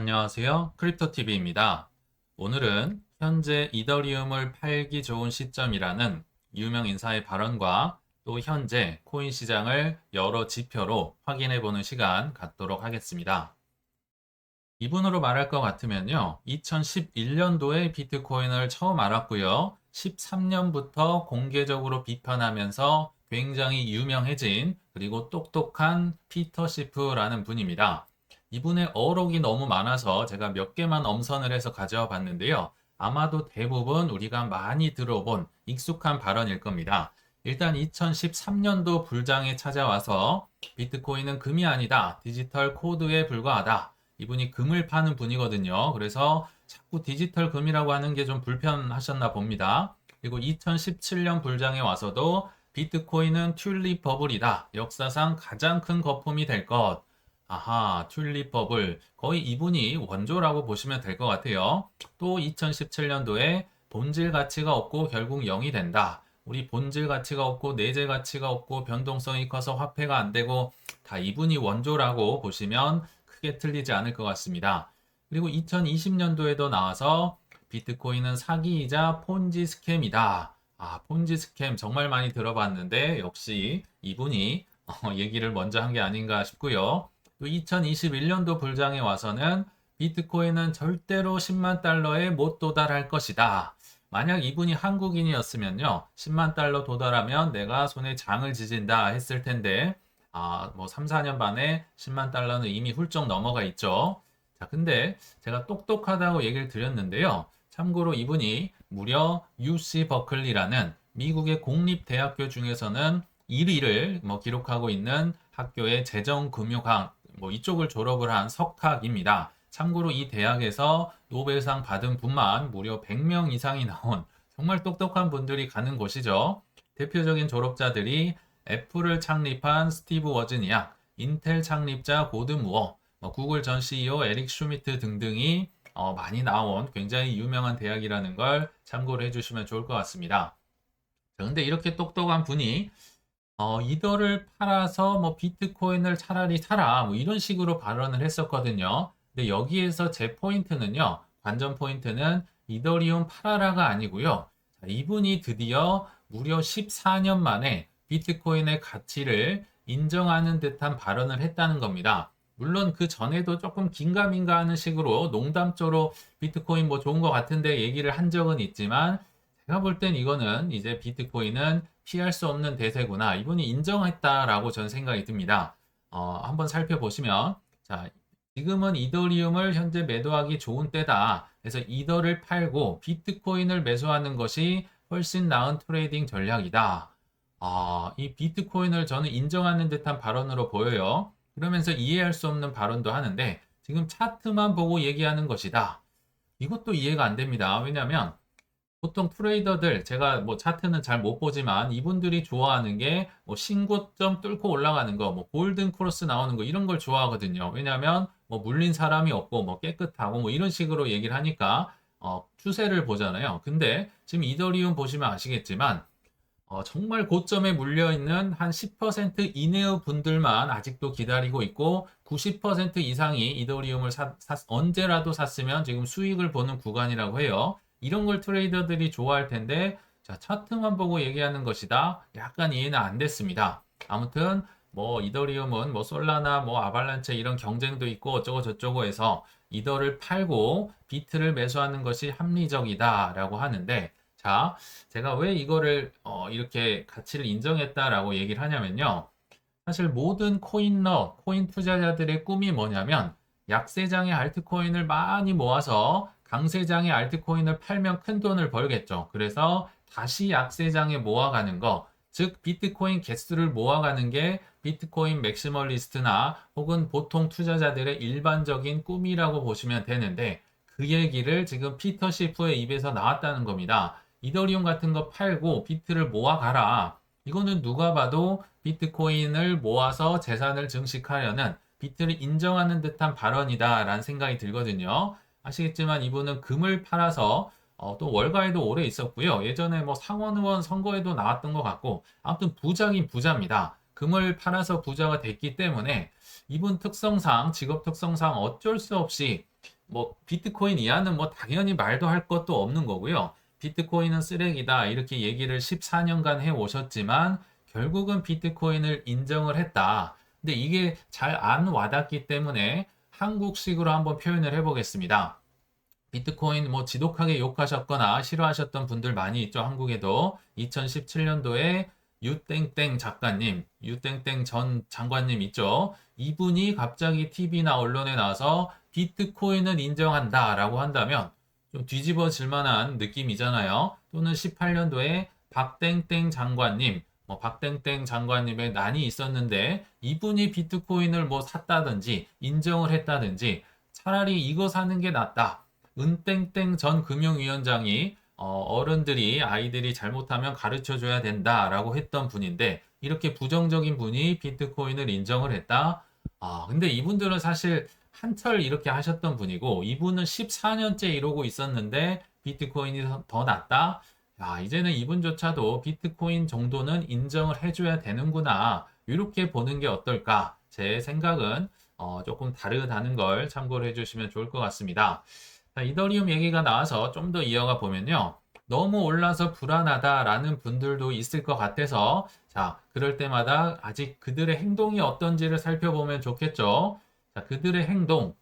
안녕하세요. 크립토TV입니다. 오늘은 현재 이더리움을 팔기 좋은 시점이라는 유명 인사의 발언과 또 현재 코인 시장을 여러 지표로 확인해 보는 시간 갖도록 하겠습니다. 이분으로 말할 것 같으면요. 2011년도에 비트코인을 처음 알았고요. 13년부터 공개적으로 비판하면서 굉장히 유명해진 그리고 똑똑한 피터 시프라는 분입니다. 이분의 어록이 너무 많아서 제가 몇 개만 엄선을 해서 가져와 봤는데요. 아마도 대부분 우리가 많이 들어본 익숙한 발언일 겁니다. 일단 2013년도 불장에 찾아와서 비트코인은 금이 아니다. 디지털 코드에 불과하다. 이분이 금을 파는 분이거든요. 그래서 자꾸 디지털 금이라고 하는 게 좀 불편하셨나 봅니다. 그리고 2017년 불장에 와서도 비트코인은 튤립 버블이다. 역사상 가장 큰 거품이 될 것. 아하, 튤립 버블. 거의 이분이 원조라고 보시면 될 것 같아요. 또 2017년도에 본질 가치가 없고 결국 0이 된다. 우리 본질 가치가 없고 내재 가치가 없고 변동성이 커서 화폐가 안 되고 다 이분이 원조라고 보시면 크게 틀리지 않을 것 같습니다. 그리고 2020년도에도 나와서 비트코인은 사기이자 폰지 스캠이다. 폰지 스캠 정말 많이 들어봤는데 역시 이분이 얘기를 먼저 한 게 아닌가 싶고요. 또 2021년도 불장에 와서는 비트코인은 절대로 10만 달러에 못 도달할 것이다. 만약 이분이 한국인이었으면요. 10만 달러 도달하면 내가 손에 장을 지진다 했을 텐데 뭐 3, 4년 만에 10만 달러는 이미 훌쩍 넘어가 있죠. 자, 근데 제가 똑똑하다고 얘기를 드렸는데요. 참고로 이분이 무려 UC 버클리라는 미국의 공립대학교 중에서는 1위를 기록하고 있는 학교의 재정금융학 이쪽을 졸업을 한 석학입니다. 참고로 이 대학에서 노벨상 받은 분만 무려 100명 이상이 나온 정말 똑똑한 분들이 가는 곳이죠. 대표적인 졸업자들이 애플을 창립한 스티브 워즈니악, 인텔 창립자 고드 무어, 구글 전 CEO 에릭 슈미트 등등이 많이 나온 굉장히 유명한 대학이라는 걸 참고를 해주시면 좋을 것 같습니다. 그런데 이렇게 똑똑한 분이 이더를 팔아서 비트코인을 차라리 사라 이런 식으로 발언을 했었거든요. 근데 여기에서 제 포인트는요. 관전 포인트는 이더리움 팔아라가 아니고요. 자, 이분이 드디어 무려 14년 만에 비트코인의 가치를 인정하는 듯한 발언을 했다는 겁니다. 물론 그 전에도 조금 긴가민가 하는 식으로 농담조로 비트코인 좋은 것 같은데 얘기를 한 적은 있지만 제가 볼 땐 이거는 이제 비트코인은 피할 수 없는 대세구나. 이분이 인정했다라고 전 생각이 듭니다. 한번 살펴보시면, 자, 지금은 이더리움을 현재 매도하기 좋은 때다. 그래서 이더를 팔고 비트코인을 매수하는 것이 훨씬 나은 트레이딩 전략이다. 이 비트코인을 저는 인정하는 듯한 발언으로 보여요. 그러면서 이해할 수 없는 발언도 하는데, 지금 차트만 보고 얘기하는 것이다. 이것도 이해가 안 됩니다. 왜냐하면 보통 트레이더들 제가 차트는 잘 못 보지만 이분들이 좋아하는 게 신고점 뚫고 올라가는 거, 골든 크로스 나오는 거 이런 걸 좋아하거든요. 왜냐하면 물린 사람이 없고 깨끗하고 이런 식으로 얘기를 하니까 추세를 보잖아요. 근데 지금 이더리움 보시면 아시겠지만 정말 고점에 물려 있는 한 10% 이내의 분들만 아직도 기다리고 있고 90% 이상이 이더리움을 언제라도 샀으면 지금 수익을 보는 구간이라고 해요. 이런 걸 트레이더들이 좋아할 텐데 자, 차트만 보고 얘기하는 것이다. 약간 이해는 안 됐습니다. 아무튼 이더리움은 솔라나 아발란체 이런 경쟁도 있고 어쩌고 저쩌고 해서 이더를 팔고 비트를 매수하는 것이 합리적이다라고 하는데 자, 제가 왜 이거를 이렇게 가치를 인정했다라고 얘기를 하냐면요. 사실 모든 코인 투자자들의 꿈이 뭐냐면 약세장의 알트코인을 많이 모아서 강세장의 알트코인을 팔면 큰 돈을 벌겠죠. 그래서 다시 약세장에 모아가는 거, 즉 비트코인 개수를 모아가는 게 비트코인 맥시멀리스트나 혹은 보통 투자자들의 일반적인 꿈이라고 보시면 되는데 그 얘기를 지금 피터 시프의 입에서 나왔다는 겁니다. 이더리움 같은 거 팔고 비트를 모아가라. 이거는 누가 봐도 비트코인을 모아서 재산을 증식하려는 비트를 인정하는 듯한 발언이다라는 생각이 들거든요. 아시겠지만 이분은 금을 팔아서 또 월가에도 오래 있었고요. 예전에 상원의원 선거에도 나왔던 것 같고 아무튼 부자긴 부자입니다. 금을 팔아서 부자가 됐기 때문에 이분 특성상, 직업 특성상 어쩔 수 없이 뭐 비트코인 이하는 뭐 당연히 말도 할 것도 없는 거고요. 비트코인은 쓰레기다 이렇게 얘기를 14년간 해 오셨지만 결국은 비트코인을 인정을 했다. 근데 이게 잘 안 와닿기 때문에 한국식으로 한번 표현을 해보겠습니다. 비트코인 뭐 지독하게 욕하셨거나 싫어하셨던 분들 많이 있죠. 한국에도 2017년도에 유땡땡 작가님, 유땡땡 전 장관님 있죠. 이분이 갑자기 TV나 언론에 나와서 비트코인은 인정한다라고 한다면 좀 뒤집어질 만한 느낌이잖아요. 또는 18년도에 박땡땡 장관님, 뭐 박땡땡 장관님의 난이 있었는데 이분이 비트코인을 뭐 샀다든지 인정을 했다든지 차라리 이거 사는 게 낫다. 은땡땡 전 금융위원장이 어른들이 아이들이 잘못하면 가르쳐 줘야 된다라고 했던 분인데 이렇게 부정적인 분이 비트코인을 인정을 했다. 근데 이분들은 사실 한철 이렇게 하셨던 분이고 이분은 14년째 이러고 있었는데 비트코인이 더 낫다. 야, 이제는 이분조차도 비트코인 정도는 인정을 해줘야 되는구나. 이렇게 보는 게 어떨까? 제 생각은 조금 다르다는 걸 참고를 해주시면 좋을 것 같습니다. 자, 이더리움 얘기가 나와서 좀 더 이어가 보면요. 너무 올라서 불안하다라는 분들도 있을 것 같아서 자, 그럴 때마다 아직 그들의 행동이 어떤지를 살펴보면 좋겠죠. 자, 그들의 행동.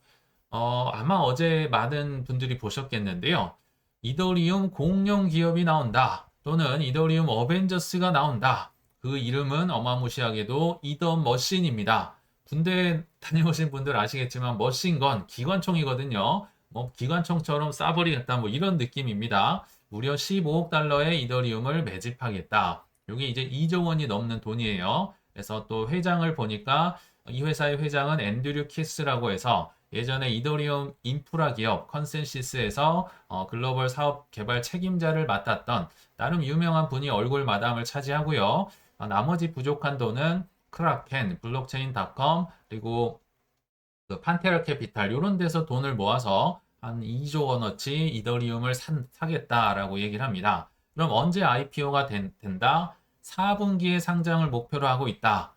아마 어제 많은 분들이 보셨겠는데요. 이더리움 공룡 기업이 나온다. 또는 이더리움 어벤져스가 나온다. 그 이름은 어마무시하게도 이더 머신입니다. 군대 다녀오신 분들 아시겠지만 머신건 기관총이거든요. 뭐 기관총처럼 쏴버리겠다 뭐 이런 느낌입니다. 무려 15억 달러의 이더리움을 매집하겠다. 이게 이제 2조 원이 넘는 돈이에요. 그래서 또 회장을 보니까 이 회사의 회장은 앤드류 키스라고 해서 예전에 이더리움 인프라 기업 컨센시스에서 글로벌 사업 개발 책임자를 맡았던 나름 유명한 분이 얼굴 마담을 차지하고요. 나머지 부족한 돈은 크라켄, 블록체인.com 그리고 그 판테라 캐피탈 이런 데서 돈을 모아서 한 2조 원어치 이더리움을 사겠다라고 얘기를 합니다. 그럼 언제 IPO가 된다? 4분기에 상장을 목표로 하고 있다.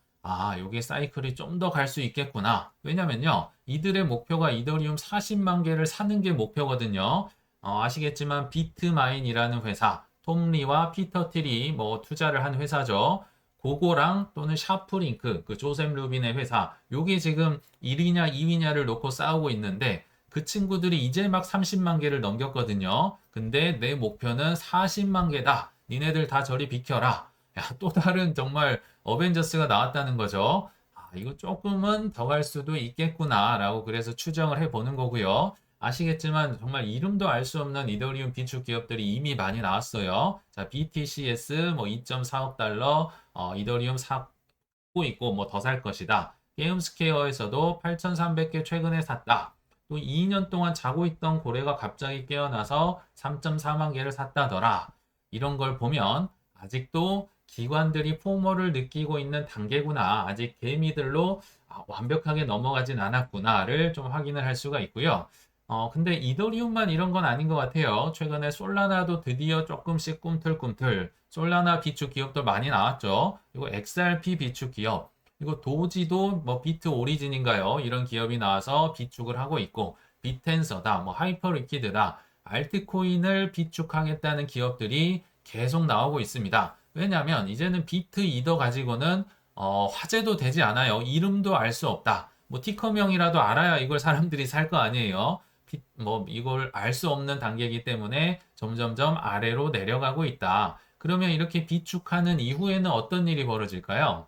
요게 사이클이 좀 더 갈 수 있겠구나. 왜냐면요. 이들의 목표가 이더리움 40만 개를 사는 게 목표거든요. 아시겠지만 비트마인이라는 회사, 톰 리와 피터 틸이 뭐 투자를 한 회사죠. 고고랑 또는 샤프링크, 그 조셉 루빈의 회사, 요게 지금 1위냐 2위냐를 놓고 싸우고 있는데 그 친구들이 이제 막 30만 개를 넘겼거든요. 근데 내 목표는 40만 개다. 니네들 다 저리 비켜라. 야, 또 다른 정말 어벤져스가 나왔다는 거죠. 이거 조금은 더 갈 수도 있겠구나라고 그래서 추정을 해보는 거고요. 아시겠지만 정말 이름도 알 수 없는 이더리움 비축 기업들이 이미 많이 나왔어요. 자, BTCS 뭐 2.4억 달러, 이더리움 사고 있고 뭐 더 살 것이다. 게임스퀘어에서도 8,300개 최근에 샀다. 또 2년 동안 자고 있던 고래가 갑자기 깨어나서 3.4만 개를 샀다더라. 이런 걸 보면 아직도 기관들이 포모를 느끼고 있는 단계구나. 아직 개미들로 완벽하게 넘어가진 않았구나를 좀 확인을 할 수가 있고요. 근데 이더리움만 이런 건 아닌 것 같아요. 최근에 솔라나도 드디어 조금씩 꿈틀꿈틀 솔라나 비축 기업도 많이 나왔죠. 그리고 XRP 비축 기업, 이거 도지도 뭐 비트 오리진인가요? 이런 기업이 나와서 비축을 하고 있고 비텐서다, 뭐 하이퍼리퀴드다, 알트코인을 비축하겠다는 기업들이 계속 나오고 있습니다. 왜냐하면 이제는 비트 이더 가지고는 화제도 되지 않아요. 이름도 알 수 없다. 뭐 티커명이라도 알아야 이걸 사람들이 살 거 아니에요. 뭐 이걸 알 수 없는 단계이기 때문에 점점점 아래로 내려가고 있다. 그러면 이렇게 비축하는 이후에는 어떤 일이 벌어질까요?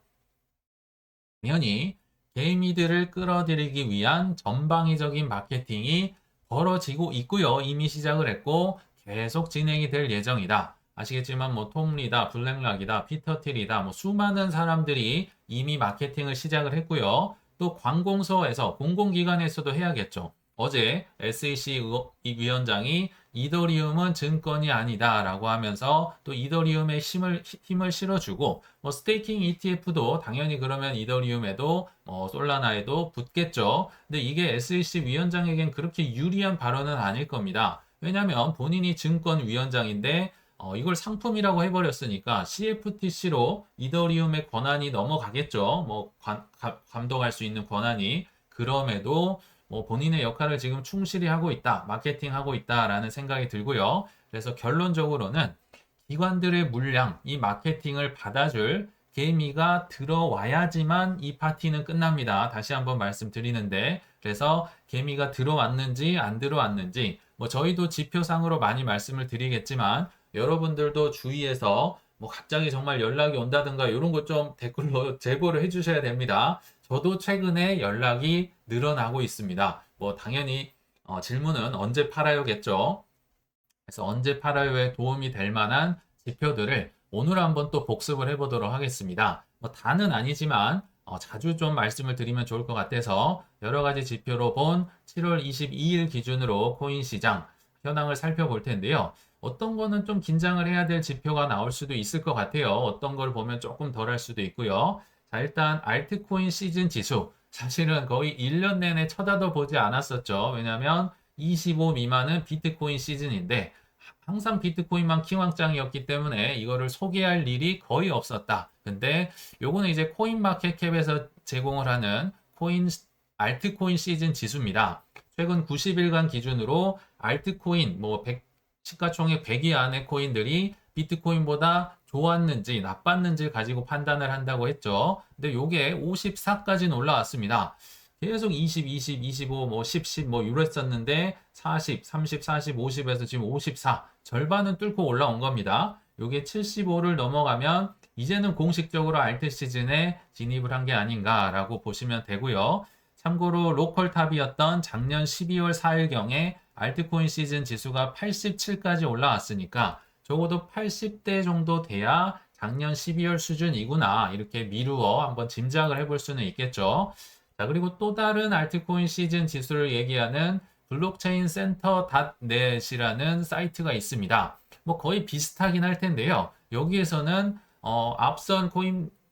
당연히 개미들을 끌어들이기 위한 전방위적인 마케팅이 벌어지고 있고요. 이미 시작을 했고 계속 진행이 될 예정이다. 아시겠지만 뭐 톰리다, 블랙락이다, 피터 틸이다, 뭐 수많은 사람들이 이미 마케팅을 시작을 했고요. 또 관공서에서 공공기관에서도 해야겠죠. 어제 SEC 위원장이 이더리움은 증권이 아니다라고 하면서 또 이더리움에 힘을 실어주고 뭐 스테이킹 ETF도 당연히 그러면 이더리움에도 솔라나에도 붙겠죠. 근데 이게 SEC 위원장에겐 그렇게 유리한 발언은 아닐 겁니다. 왜냐하면 본인이 증권위원장인데 이걸 상품이라고 해버렸으니까 CFTC로 이더리움의 권한이 넘어가겠죠. 뭐 감독할 수 있는 권한이. 그럼에도 뭐 본인의 역할을 지금 충실히 하고 있다, 마케팅하고 있다라는 생각이 들고요. 그래서 결론적으로는 기관들의 물량, 이 마케팅을 받아줄 개미가 들어와야지만 이 파티는 끝납니다. 다시 한번 말씀드리는데, 그래서 개미가 들어왔는지 안 들어왔는지, 뭐 저희도 지표상으로 많이 말씀을 드리겠지만, 여러분들도 주위에서 뭐 갑자기 정말 연락이 온다든가 이런 것 좀 댓글로 제보를 해주셔야 됩니다. 저도 최근에 연락이 늘어나고 있습니다. 뭐 당연히 질문은 언제 팔아요겠죠. 그래서 언제 팔아요에 도움이 될 만한 지표들을 오늘 한번 또 복습을 해보도록 하겠습니다. 뭐 다는 아니지만 자주 좀 말씀을 드리면 좋을 것 같아서 여러 가지 지표로 본 7월 22일 기준으로 코인 시장 현황을 살펴볼 텐데요. 어떤 거는 좀 긴장을 해야 될 지표가 나올 수도 있을 것 같아요. 어떤 걸 보면 조금 덜 할 수도 있고요. 자, 일단 알트코인 시즌 지수. 사실은 거의 1년 내내 쳐다도 보지 않았었죠. 왜냐하면 25 미만은 비트코인 시즌인데 항상 비트코인만 킹왕짱이었기 때문에 이거를 소개할 일이 거의 없었다. 근데 요거는 이제 코인마켓캡에서 제공을 하는 알트코인 시즌 지수입니다. 최근 90일간 기준으로 알트코인 시가총액 100위 안의 코인들이 비트코인보다 좋았는지 나빴는지 가지고 판단을 한다고 했죠. 근데 요게 54까지는 올라왔습니다. 계속 20, 20, 25, 뭐 10, 10, 뭐 이랬었는데 40, 30, 40, 50에서 지금 54 절반은 뚫고 올라온 겁니다. 요게 75를 넘어가면 이제는 공식적으로 알트 시즌에 진입을 한 게 아닌가라고 보시면 되고요. 참고로 로컬 탑이었던 작년 12월 4일경에 알트코인 시즌 지수가 87까지 올라왔으니까 적어도 80대 정도 돼야 작년 12월 수준이구나 이렇게 미루어 한번 짐작을 해볼 수는 있겠죠. 자, 그리고 또 다른 알트코인 시즌 지수를 얘기하는 블록체인 센터 닷넷이라는 사이트가 있습니다. 뭐 거의 비슷하긴 할 텐데요. 여기에서는 앞선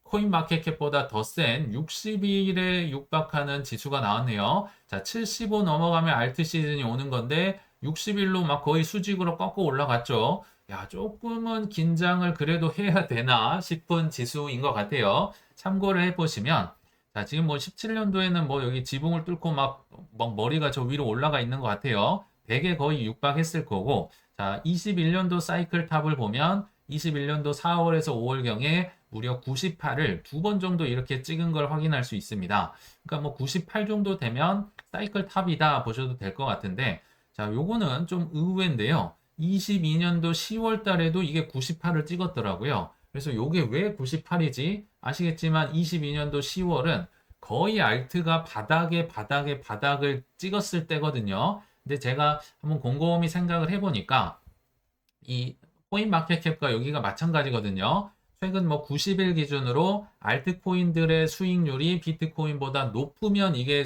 코인마켓캡보다 더 센 60일에 육박하는 지수가 나왔네요. 자, 75 넘어가면 알트 시즌이 오는 건데 60일로 막 거의 수직으로 꺾고 올라갔죠. 야, 조금은 긴장을 그래도 해야 되나 싶은 지수인 것 같아요. 참고를 해보시면 자, 지금 뭐 17년도에는 뭐 여기 지붕을 뚫고 막 머리가 저 위로 올라가 있는 것 같아요. 100에 거의 육박했을 거고, 자, 21년도 사이클 탑을 보면 21년도 4월에서 5월경에 무려 98을 두 번 정도 이렇게 찍은 걸 확인할 수 있습니다. 그러니까 뭐 98 정도 되면 사이클 탑이다 보셔도 될 것 같은데, 자, 요거는 좀 의외인데요. 22년도 10월 달에도 이게 98을 찍었더라고요. 그래서 요게 왜 98이지? 아시겠지만 22년도 10월은 거의 알트가 바닥을 찍었을 때거든요. 근데 제가 한번 곰곰이 생각을 해보니까 이 코인마켓캡과 여기가 마찬가지거든요. 최근 뭐 90일 기준으로 알트코인들의 수익률이 비트코인보다 높으면 이게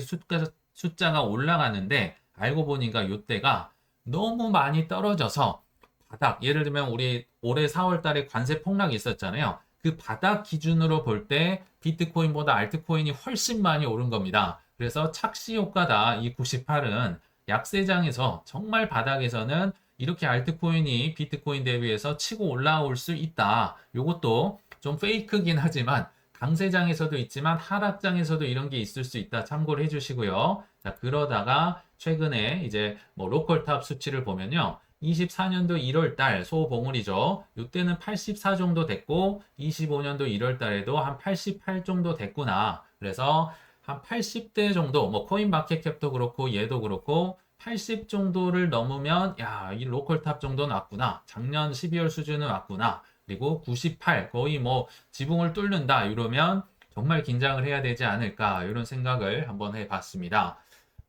숫자가 올라가는데 알고 보니까 이때가 너무 많이 떨어져서 바닥, 예를 들면 우리 올해 4월 달에 관세 폭락이 있었잖아요. 그 바닥 기준으로 볼 때 비트코인보다 알트코인이 훨씬 많이 오른 겁니다. 그래서 착시 효과다. 이 98은 약세장에서 정말 바닥에서는 이렇게 알트코인이 비트코인 대비해서 치고 올라올 수 있다. 이것도 좀 페이크긴 하지만 강세장에서도 있지만 하락장에서도 이런 게 있을 수 있다. 참고를 해주시고요. 자, 그러다가 최근에 이제 뭐 로컬탑 수치를 보면요. 24년도 1월 달 소봉울이죠. 이때는 84 정도 됐고 25년도 1월 달에도 한 88 정도 됐구나. 그래서 한 80대 정도 뭐 코인마켓캡도 그렇고 얘도 그렇고 80 정도를 넘으면 야, 이 로컬탑 정도는 왔구나. 작년 12월 수준은 왔구나. 그리고 98 거의 뭐 지붕을 뚫는다 이러면 정말 긴장을 해야 되지 않을까 이런 생각을 한번 해봤습니다.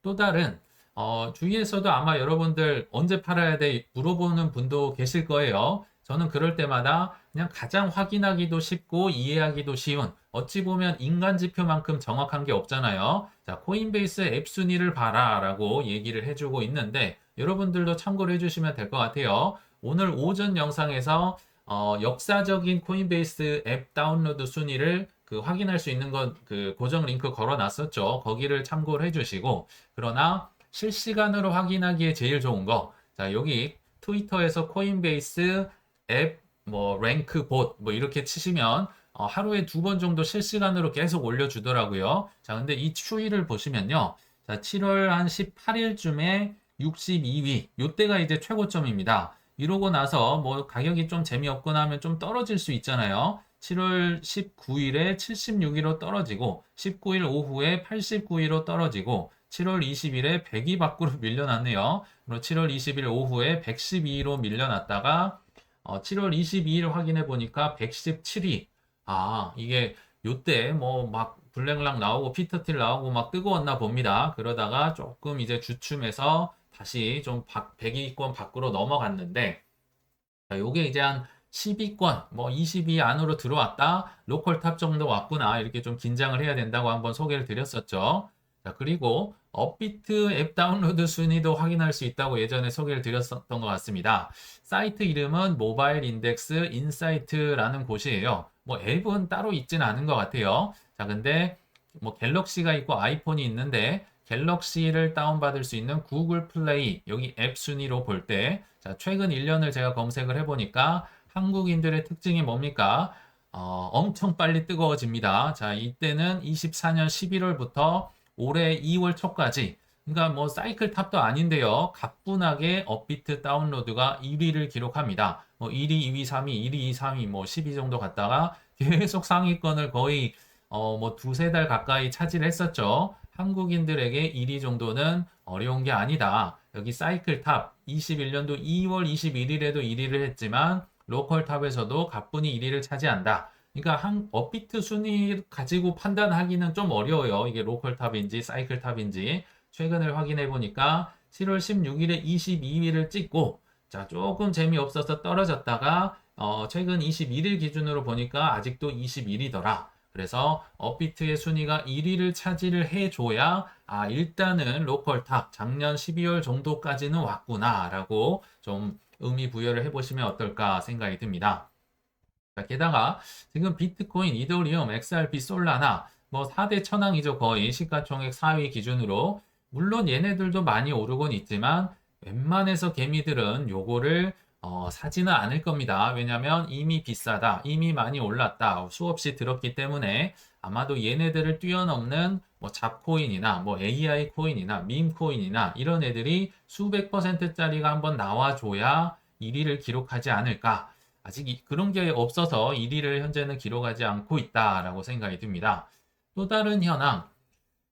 또 다른 주위에서도 아마 여러분들 언제 팔아야 돼 물어보는 분도 계실 거예요. 저는 그럴 때마다 그냥 가장 확인하기도 쉽고 이해하기도 쉬운 어찌 보면 인간 지표만큼 정확한 게 없잖아요. 자, 코인베이스 앱 순위를 봐라 라고 얘기를 해주고 있는데 여러분들도 참고를 해주시면 될 것 같아요. 오늘 오전 영상에서 역사적인 코인베이스 앱 다운로드 순위를 확인할 수 있는 건 고정 링크 걸어 놨었죠. 거기를 참고를 해주시고 그러나 실시간으로 확인하기에 제일 좋은 거 자, 여기 트위터에서 코인베이스 앱, 뭐 랭크 봇, 뭐 이렇게 치시면 하루에 2번 정도 실시간으로 계속 올려주더라고요. 자, 근데 이 추이를 보시면요. 자, 7월 한 18일쯤에 62위, 요때가 이제 최고점입니다. 이러고 나서 뭐 가격이 좀 재미없거나 하면 좀 떨어질 수 있잖아요. 7월 19일에 76위로 떨어지고 19일 오후에 89위로 떨어지고 7월 20일에 100위 밖으로 밀려났네요. 그리고 7월 20일 오후에 112위로 밀려났다가 7월 22일 확인해 보니까 117위. 아, 이게 요때 뭐 막 블랙락 나오고 피터틸 나오고 막 뜨거웠나 봅니다. 그러다가 조금 이제 주춤해서 다시 좀 100위권 밖으로 넘어갔는데 자, 요게 이제 한 10위권, 뭐 20위 안으로 들어왔다. 로컬 탑 정도 왔구나. 이렇게 좀 긴장을 해야 된다고 한번 소개를 드렸었죠. 자, 그리고 업비트 앱 다운로드 순위도 확인할 수 있다고 예전에 소개를 드렸었던 것 같습니다. 사이트 이름은 모바일 인덱스 인사이트라는 곳이에요. 뭐 앱은 따로 있지는 않은 것 같아요. 자, 근데 뭐 갤럭시가 있고 아이폰이 있는데 갤럭시를 다운받을 수 있는 구글 플레이 여기 앱 순위로 볼 때 자, 최근 1년을 제가 검색을 해보니까 한국인들의 특징이 뭡니까? 엄청 빨리 뜨거워집니다. 자, 이때는 24년 11월부터 올해 2월 초까지 그러니까 뭐 사이클 탑도 아닌데요. 가뿐하게 업비트 다운로드가 1위를 기록합니다. 뭐 1위, 2위, 3위, 1위, 2위, 3위 뭐 10위 정도 갔다가 계속 상위권을 거의 뭐 두세 달 가까이 차지했었죠. 한국인들에게 1위 정도는 어려운 게 아니다. 여기 사이클 탑 21년도 2월 21일에도 1위를 했지만 로컬 탑에서도 가뿐히 1위를 차지한다. 그러니까 한 업비트 순위 가지고 판단하기는 좀 어려워요. 이게 로컬 탑인지 사이클 탑인지. 최근을 확인해 보니까 7월 16일에 22위를 찍고 자, 조금 재미없어서 떨어졌다가 최근 21일 기준으로 보니까 아직도 21위더라. 그래서 업비트의 순위가 1위를 차지를 해줘야 일단은 로컬 탑 작년 12월 정도까지는 왔구나라고 좀 의미 부여를 해보시면 어떨까 생각이 듭니다. 자, 게다가 지금 비트코인, 이더리움, XRP, 솔라나 뭐 4대 천왕이죠. 거의 시가총액 4위 기준으로 물론 얘네들도 많이 오르곤 있지만 웬만해서 개미들은 요거를 사지는 않을 겁니다. 왜냐면 이미 비싸다, 이미 많이 올랐다, 수없이 들었기 때문에 아마도 얘네들을 뛰어넘는 뭐 잡코인이나 뭐 AI 코인이나 밈 코인이나 이런 애들이 수백 퍼센트짜리가 한번 나와줘야 1위를 기록하지 않을까. 아직 그런 게 없어서 1위를 현재는 기록하지 않고 있다라고 생각이 듭니다. 또 다른 현황,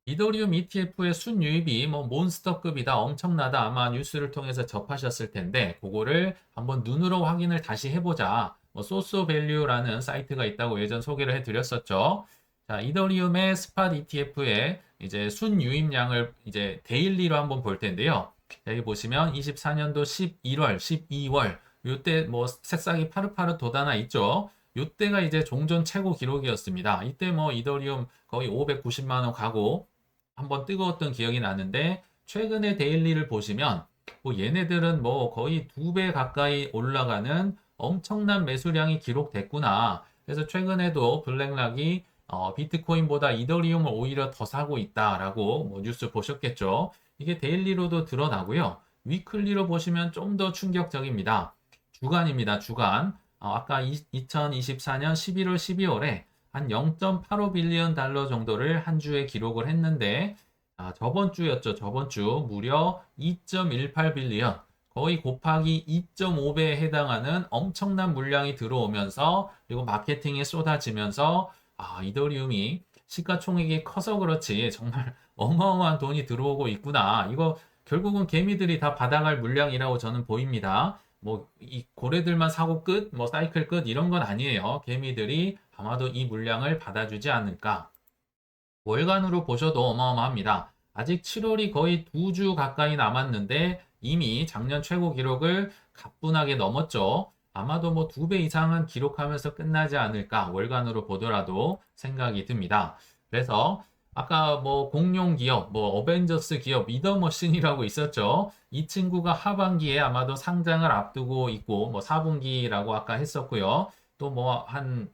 이더리움 ETF의 순유입이 뭐 몬스터급이다, 엄청나다 아마 뉴스를 통해서 접하셨을 텐데 그거를 한번 눈으로 확인을 다시 해보자. 뭐 소스 밸류라는 사이트가 있다고 예전 소개를 해드렸었죠. 자, 이더리움의 스팟 ETF의 이제 순유입량을 이제 데일리로 한번 볼 텐데요. 여기 보시면 24년도 11월, 12월 요때 뭐 새싹이 파릇파릇 돋아나 있죠. 요때가 이제 종전 최고 기록이었습니다. 이때 뭐 이더리움 거의 590만 원 가고 한번 뜨거웠던 기억이 나는데 최근에 데일리를 보시면 뭐 얘네들은 뭐 거의 2배 가까이 올라가는 엄청난 매수량이 기록됐구나. 그래서 최근에도 블랙락이 비트코인보다 이더리움을 오히려 더 사고 있다라고 뭐 뉴스 보셨겠죠. 이게 데일리로도 드러나고요. 위클리로 보시면 좀 더 충격적입니다. 주간입니다. 주간. 아까 2024년 11월, 12월에 한 0.85 빌리언 달러 정도를 한 주에 기록을 했는데 저번 주였죠. 저번 주 무려 2.18 빌리언 거의 곱하기 2.5배에 해당하는 엄청난 물량이 들어오면서 그리고 마케팅에 쏟아지면서 이더리움이 시가총액이 커서 그렇지 정말 어마어마한 돈이 들어오고 있구나. 이거 결국은 개미들이 다 받아갈 물량이라고 저는 보입니다. 뭐 이 고래들만 사고 끝, 뭐 사이클 끝 이런 건 아니에요. 개미들이 아마도 이 물량을 받아주지 않을까. 월간으로 보셔도 어마어마합니다. 아직 7월이 거의 2주 가까이 남았는데 이미 작년 최고 기록을 가뿐하게 넘었죠. 아마도 뭐 2배 이상은 기록하면서 끝나지 않을까 월간으로 보더라도 생각이 듭니다. 그래서 아까 뭐 공룡 기업, 뭐 어벤져스 기업, 미더머신이라고 있었죠. 이 친구가 하반기에 아마도 상장을 앞두고 있고 뭐 4분기라고 아까 했었고요. 또 뭐 한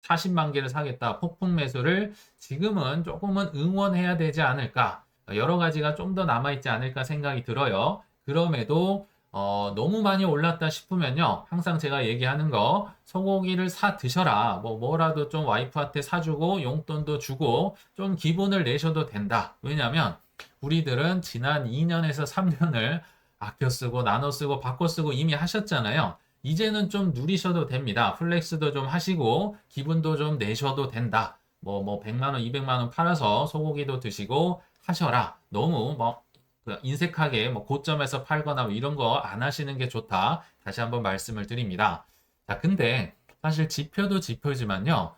40만 개를 사겠다 폭풍 매수를 지금은 조금은 응원해야 되지 않을까. 여러 가지가 좀 더 남아있지 않을까 생각이 들어요. 그럼에도 너무 많이 올랐다 싶으면요. 항상 제가 얘기하는 거, 소고기를 사 드셔라. 뭐라도 좀 와이프한테 사주고, 용돈도 주고, 좀 기분을 내셔도 된다. 왜냐면, 우리들은 지난 2년에서 3년을 아껴 쓰고, 나눠 쓰고, 바꿔 쓰고 이미 하셨잖아요. 이제는 좀 누리셔도 됩니다. 플렉스도 좀 하시고, 기분도 좀 내셔도 된다. 100만 원, 200만 원 팔아서 소고기도 드시고 하셔라. 너무 그 인색하게 고점에서 팔거나 이런 거 안 하시는 게 좋다. 다시 한번 말씀을 드립니다. 자, 근데 사실 지표도 지표지만요.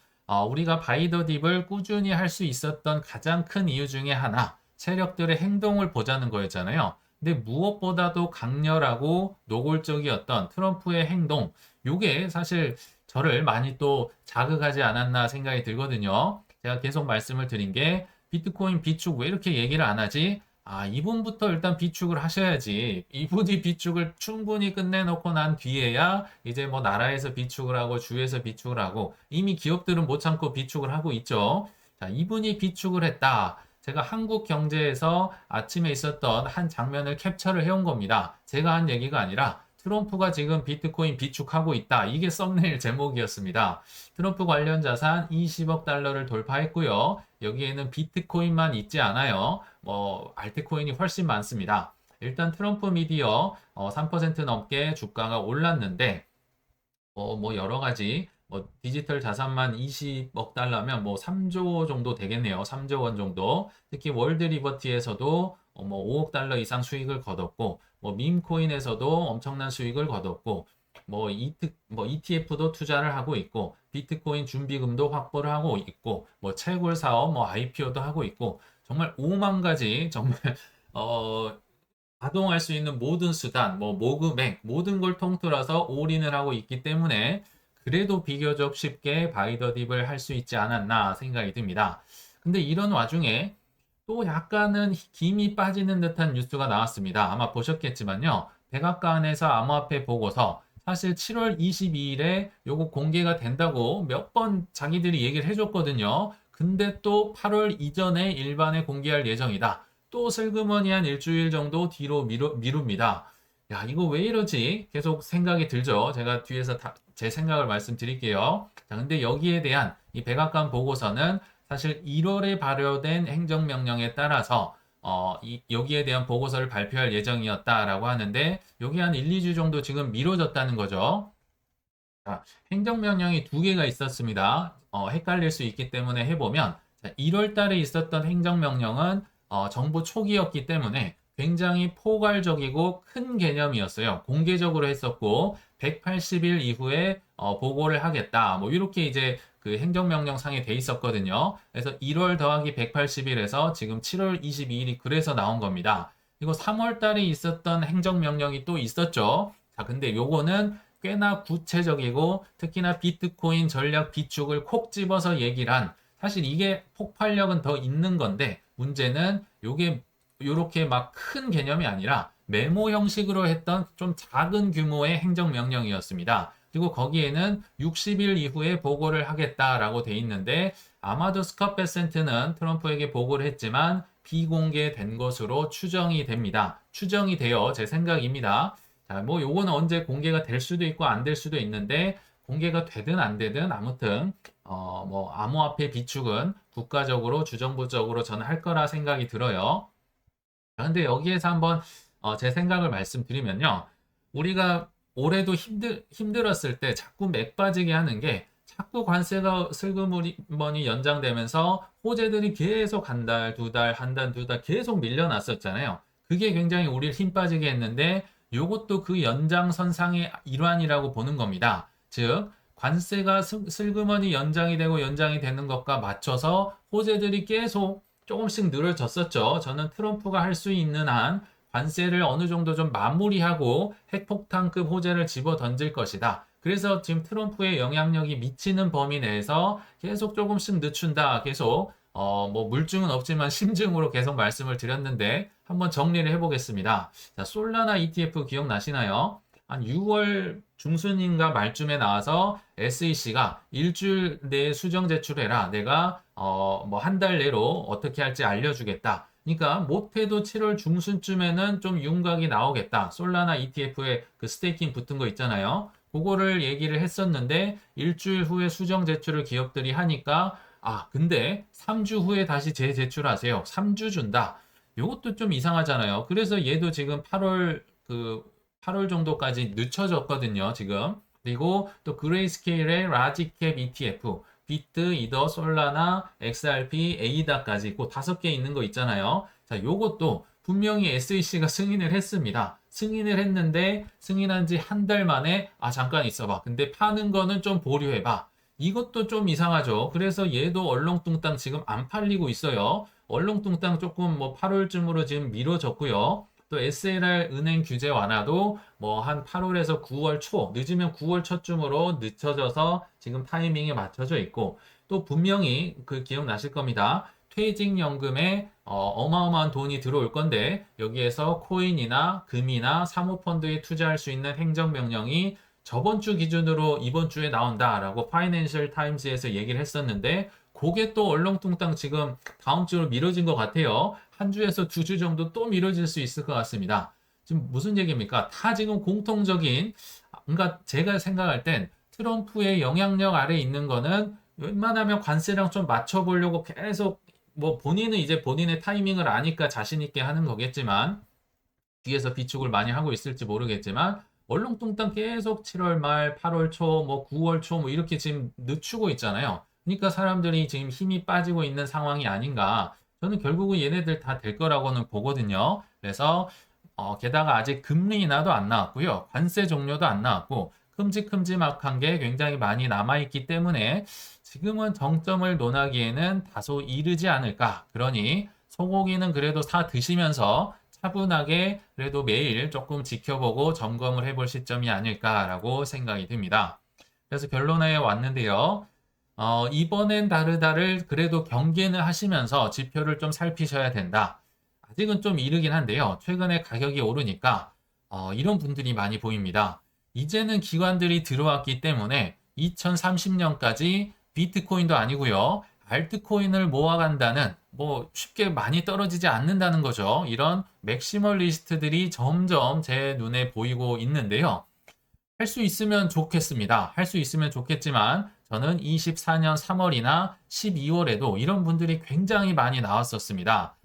우리가 바이더 딥을 꾸준히 할 수 있었던 가장 큰 이유 중에 하나, 세력들의 행동을 보자는 거였잖아요. 근데 무엇보다도 강렬하고 노골적이었던 트럼프의 행동, 요게 사실 저를 많이 또 자극하지 않았나 생각이 들거든요. 제가 계속 말씀을 드린 게 비트코인 비축 왜 이렇게 얘기를 안 하지? 이분부터 일단 비축을 하셔야지. 이분이 비축을 충분히 끝내놓고 난 뒤에야 이제 뭐 나라에서 비축을 하고 주에서 비축을 하고 이미 기업들은 못 참고 비축을 하고 있죠. 자, 이분이 비축을 했다. 제가 한국 경제에서 아침에 있었던 한 장면을 캡처를 해온 겁니다. 제가 한 얘기가 아니라 트럼프가 지금 비트코인 비축하고 있다. 이게 썸네일 제목이었습니다. 트럼프 관련 자산 20억 달러를 돌파했고요. 여기에는 비트코인만 있지 않아요. 알트코인이 훨씬 많습니다. 일단 트럼프 미디어 3% 넘게 주가가 올랐는데, 여러 가지, 디지털 자산만 20억 달러면 3조 정도 되겠네요. 3조 원 정도. 특히 월드 리버티에서도 5억 달러 이상 수익을 거뒀고, 밈코인에서도 엄청난 수익을 거뒀고, ETF도 투자를 하고 있고, 비트코인 준비금도 확보를 하고 있고, 채굴 사업, IPO도 하고 있고, 정말 5만 가지, 정말, 가동할 수 있는 모든 수단, 모금액, 모든 걸 통틀어서 올인을 하고 있기 때문에 그래도 비교적 쉽게 바이더 딥을 할 수 있지 않았나 생각이 듭니다. 근데 이런 와중에 또 약간은 김이 빠지는 듯한 뉴스가 나왔습니다. 아마 보셨겠지만요. 백악관에서 암호화폐 보고서 사실 7월 22일에 요거 공개가 된다고 몇 번 자기들이 얘기를 해줬거든요. 근데 또 8월 이전에 일반에 공개할 예정이다. 또 슬그머니 한 일주일 정도 뒤로 미룹니다. 야, 이거 왜 이러지? 계속 생각이 들죠. 제가 뒤에서 제 생각을 말씀드릴게요. 자, 근데 여기에 대한 이 백악관 보고서는 사실 1월에 발효된 행정명령에 따라서 여기에 대한 보고서를 발표할 예정이었다라고 하는데 여기 한 1, 2주 정도 지금 미뤄졌다는 거죠. 자, 행정명령이 두 개가 있었습니다. 헷갈릴 수 있기 때문에 해보면 1월 달에 있었던 행정명령은 정부 초기였기 때문에 굉장히 포괄적이고 큰 개념이었어요. 공개적으로 했었고 180일 이후에 보고를 하겠다. 이렇게 이제 그 행정명령상에 돼 있었거든요. 그래서 1월 더하기 180일에서 지금 7월 22일이 그래서 나온 겁니다. 그리고 3월 달에 있었던 행정명령이 또 있었죠. 자, 근데 요거는 꽤나 구체적이고 특히나 비트코인 전략 비축을 콕 집어서 얘기를 한 사실 이게 폭발력은 더 있는 건데 문제는 요게 요렇게 막 큰 개념이 아니라 메모 형식으로 했던 좀 작은 규모의 행정명령이었습니다. 그리고 거기에는 60일 이후에 보고를 하겠다라고 돼 있는데 아마도 스캇 베센트는 트럼프에게 보고를 했지만 비공개된 것으로 추정이 됩니다. 추정이 돼요. 제 생각입니다. 자, 요거는 언제 공개가 될 수도 있고 안 될 수도 있는데 공개가 되든 안 되든 아무튼 암호화폐 비축은 국가적으로 주정부적으로 저는 할 거라 생각이 들어요. 근데 여기에서 한번 제 생각을 말씀드리면요. 우리가 올해도 힘들었을 때 자꾸 맥 빠지게 하는 게 자꾸 관세가 슬그머니 연장되면서 호재들이 계속 한 달, 두 달, 한 달, 두 달 계속 밀려났었잖아요. 그게 굉장히 우리를 힘 빠지게 했는데 이것도 그 연장선상의 일환이라고 보는 겁니다. 즉 관세가 슬그머니 연장이 되고 연장이 되는 것과 맞춰서 호재들이 계속 조금씩 늘어졌었죠. 저는 트럼프가 할 수 있는 한 관세를 어느 정도 좀 마무리하고 핵폭탄급 호재를 집어 던질 것이다. 그래서 지금 트럼프의 영향력이 미치는 범위 내에서 계속 조금씩 늦춘다. 계속 물증은 없지만 심증으로 계속 말씀을 드렸는데 한번 정리를 해보겠습니다. 자, 솔라나 ETF 기억나시나요? 한 6월 중순인가 말쯤에 나와서 SEC가 일주일 내에 수정 제출해라. 내가 한 달 내로 어떻게 할지 알려주겠다. 그러니까 못해도 7월 중순쯤에는 좀 윤곽이 나오겠다. 솔라나 ETF에 그 스테이킹 붙은 거 있잖아요. 그거를 얘기를 했었는데 일주일 후에 수정 제출을 기업들이 하니까 근데 3주 후에 다시 재제출하세요. 3주 준다. 이것도 좀 이상하잖아요. 그래서 얘도 지금 8월 정도까지 늦춰졌거든요, 지금. 그리고 또 그레이스케일의 라지캡 ETF, 비트, 이더, 솔라나, XRP, 에이다까지 그 5개 있는 거 있잖아요. 자, 요것도 분명히 SEC가 승인을 했습니다. 승인을 했는데 승인한 지 한 달 만에 잠깐 있어봐. 근데 파는 거는 좀 보류해봐. 이것도 좀 이상하죠. 그래서 얘도 얼렁뚱땅 지금 안 팔리고 있어요. 얼렁뚱땅 조금 뭐 8월쯤으로 지금 미뤄졌고요. 또 SLR 은행 규제 완화도 뭐 한 8월에서 9월 초, 늦으면 9월 초쯤으로 늦춰져서 지금 타이밍에 맞춰져 있고, 또 분명히 그 기억나실 겁니다. 퇴직연금에 어마어마한 돈이 들어올 건데 여기에서 코인이나 금이나 사모펀드에 투자할 수 있는 행정명령이 저번 주 기준으로 이번 주에 나온다라고 파이낸셜 타임즈에서 얘기를 했었는데 그게 또 얼렁뚱땅 지금 다음 주로 미뤄진 것 같아요. 한 주에서 2주 정도 또 미뤄질 수 있을 것 같습니다. 지금 무슨 얘기입니까? 다 지금 공통적인, 그러니까 제가 생각할 땐 트럼프의 영향력 아래 있는 거는 웬만하면 관세랑 좀 맞춰보려고 계속 뭐 본인은 이제 본인의 타이밍을 아니까 자신 있게 하는 거겠지만 뒤에서 비축을 많이 하고 있을지 모르겠지만 얼렁뚱땅 계속 7월 말, 8월 초, 뭐 9월 초 뭐 이렇게 지금 늦추고 있잖아요. 그러니까 사람들이 지금 힘이 빠지고 있는 상황이 아닌가. 저는 결국은 얘네들 다 될 거라고는 보거든요. 그래서 게다가 아직 금리 인하도 안 나왔고요. 관세 종료도 안 나왔고 큼직큼직한 게 굉장히 많이 남아있기 때문에 지금은 정점을 논하기에는 다소 이르지 않을까. 그러니 소고기는 그래도 사 드시면서 차분하게 그래도 매일 조금 지켜보고 점검을 해볼 시점이 아닐까라고 생각이 듭니다. 그래서 결론에 왔는데요. 이번엔 다르다를 그래도 경계는 하시면서 지표를 좀 살피셔야 된다. 아직은 좀 이르긴 한데요. 최근에 가격이 오르니까 이런 분들이 많이 보입니다. 이제는 기관들이 들어왔기 때문에 2030년까지 비트코인도 아니고요. 알트코인을 모아간다는 뭐 쉽게 많이 떨어지지 않는다는 거죠. 이런 맥시멀리스트들이 점점 제 눈에 보이고 있는데요. 할 수 있으면 좋겠습니다. 할 수 있으면 좋겠지만 저는 24년 3월이나 12월에도 이런 분들이 굉장히 많이 나왔었습니다.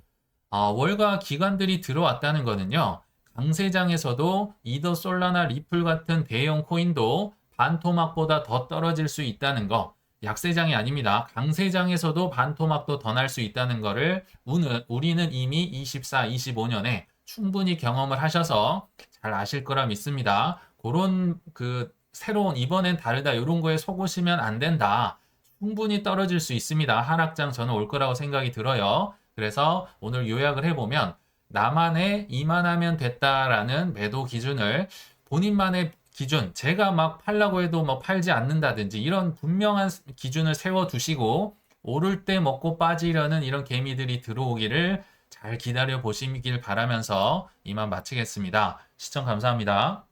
월가 기관들이 들어왔다는 거는요. 강세장에서도 이더 솔라나 리플 같은 대형 코인도 반토막보다 더 떨어질 수 있다는 거. 약세장이 아닙니다. 강세장에서도 반토막도 더 날 수 있다는 거를 우리는 이미 24, 25년에 충분히 경험을 하셔서 잘 아실 거라 믿습니다. 그런 그 새로운 이번엔 다르다 이런 거에 속으시면 안 된다. 충분히 떨어질 수 있습니다. 하락장 저는 올 거라고 생각이 들어요. 그래서 오늘 요약을 해보면 나만의 이만하면 됐다라는 매도 기준을 본인만의 기준, 제가 막 팔라고 해도 뭐 팔지 않는다든지 이런 분명한 기준을 세워두시고 오를 때 먹고 빠지려는 이런 개미들이 들어오기를 잘 기다려 보시길 바라면서 이만 마치겠습니다. 시청 감사합니다.